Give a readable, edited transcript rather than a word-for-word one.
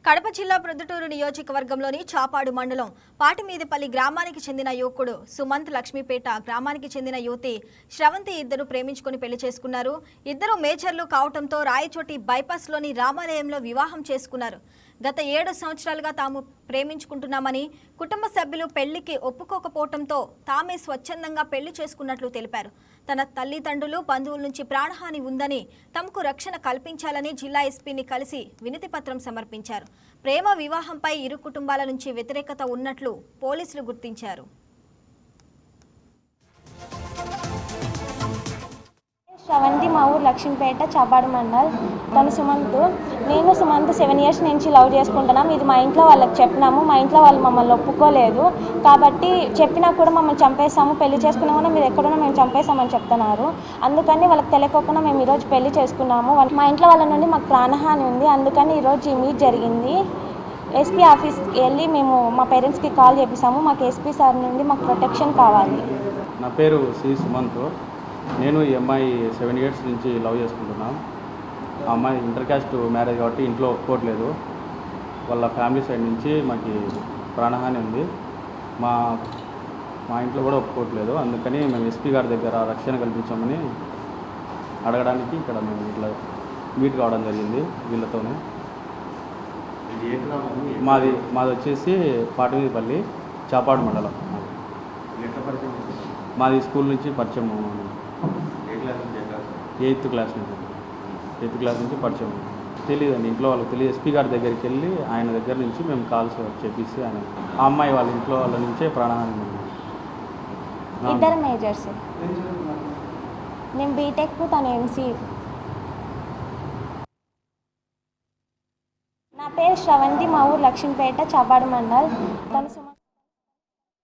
కడప జిల్లా ప్రొద్దుటూరు నియోజకవర్గంలోని చాపాడు మండలం పాటిమీదపల్లి గ్రామానికి చెందిన యువకుడు సుమంత్ లక్ష్మీపేట గ్రామానికి చెందిన యువతి శ్రవంతి ఇద్దరు ప్రేమించుకుని పెళ్లి చేసుకున్నారు. ఇద్దరు మేజర్లు కావడంతో రాయచోటి బైపాస్లోని రామాలయంలో వివాహం చేసుకున్నారు. గత 7 సంవత్సరాలుగా తాము ప్రేమించుకుంటున్నామని కుటుంబ సభ్యులు పెళ్లికి ఒప్పుకోకపోవడంతో తామే స్వచ్ఛందంగా పెళ్లి చేసుకున్నట్లు తెలిపారు. తన తల్లిదండ్రులు బంధువుల నుంచి ప్రాణహాని ఉందని తమకు రక్షణ కల్పించాలని జిల్లా ఎస్పీని కలిసి వినతి పత్రం సమర్పించారు. ప్రేమ వివాహంపై ఇరు కుటుంబాల నుంచి వ్యతిరేకత ఉన్నట్లు పోలీసులు గుర్తించారు. శ్రవంతి మా ఊరు లక్ష్మీపేట చాపాడు మండల్. తను సుమంత్. నేను సుమంత్ 7 ఇయర్స్ నుంచి లవ్ చేసుకుంటున్నాం. ఇది మా ఇంట్లో వాళ్ళకి చెప్పినాము. మా ఇంట్లో వాళ్ళు మమ్మల్ని ఒప్పుకోలేదు కాబట్టి చెప్పినా కూడా మమ్మల్ని చంపేస్తాము, పెళ్లి చేసుకున్నా కూడా మీరు ఎక్కడున్నా మేము చంపేస్తామని చెప్తున్నారు. అందుకని వాళ్ళకి తెలియకోకుండా మేము ఈరోజు పెళ్లి చేసుకున్నాము. మా ఇంట్లో వాళ్ళ నుండి మాకు ప్రాణహాని ఉంది. అందుకని ఈరోజు ఈ మీట్ జరిగింది. ఎస్పీ ఆఫీస్కి వెళ్ళి మేము మా పేరెంట్స్కి కాల్ చేపిస్తాము. మాకు ఎస్పీ సార్ నుండి మాకు ప్రొటెక్షన్ కావాలి. నా పేరు సి సుమంత్. నేను ఈ అమ్మాయి 7 ఇయర్స్ నుంచి లవ్ చేసుకుంటున్నాను. ఆ అమ్మాయి ఇంటర్ క్యాస్ట్ మ్యారేజ్ కాబట్టి ఇంట్లో ఒప్పుకోవట్లేదు. వాళ్ళ ఫ్యామిలీ సైడ్ నుంచి మాకు ప్రాణహాని ఉంది. మా మా ఇంట్లో కూడా ఒప్పుకోవట్లేదు. అందుకని మేము ఎస్పీ గారి దగ్గర రక్షణ కల్పించామని అడగడానికి ఇక్కడ మేము ఇట్లా మీట్ కావడం జరిగింది వీళ్ళతోనే. మాది వచ్చేసి పాటిమీదపల్లి చాపాడు మండలం. మాది స్కూల్ నుంచి పరిచయం. 8th క్లాస్ నుంచి పరిచయం. తెలియదండి, ఇంట్లో వాళ్ళకి తెలియదు. ఎస్పీ గారి దగ్గరికి వెళ్ళి ఆయన దగ్గర నుంచి మేము కాల్స్ చెప్పేసి ఆయన ఆ అమ్మాయి వాళ్ళ ఇంట్లో వాళ్ళ నుంచే ప్రాణహాని ఉంది. ఇద్దరు మేజర్స్. నేను బీటెక్, తను ఎంసీ. నా పేరు శ్రవంతి, మా ఊరు లక్ష్మీపేట చాపాడు మండల్. తను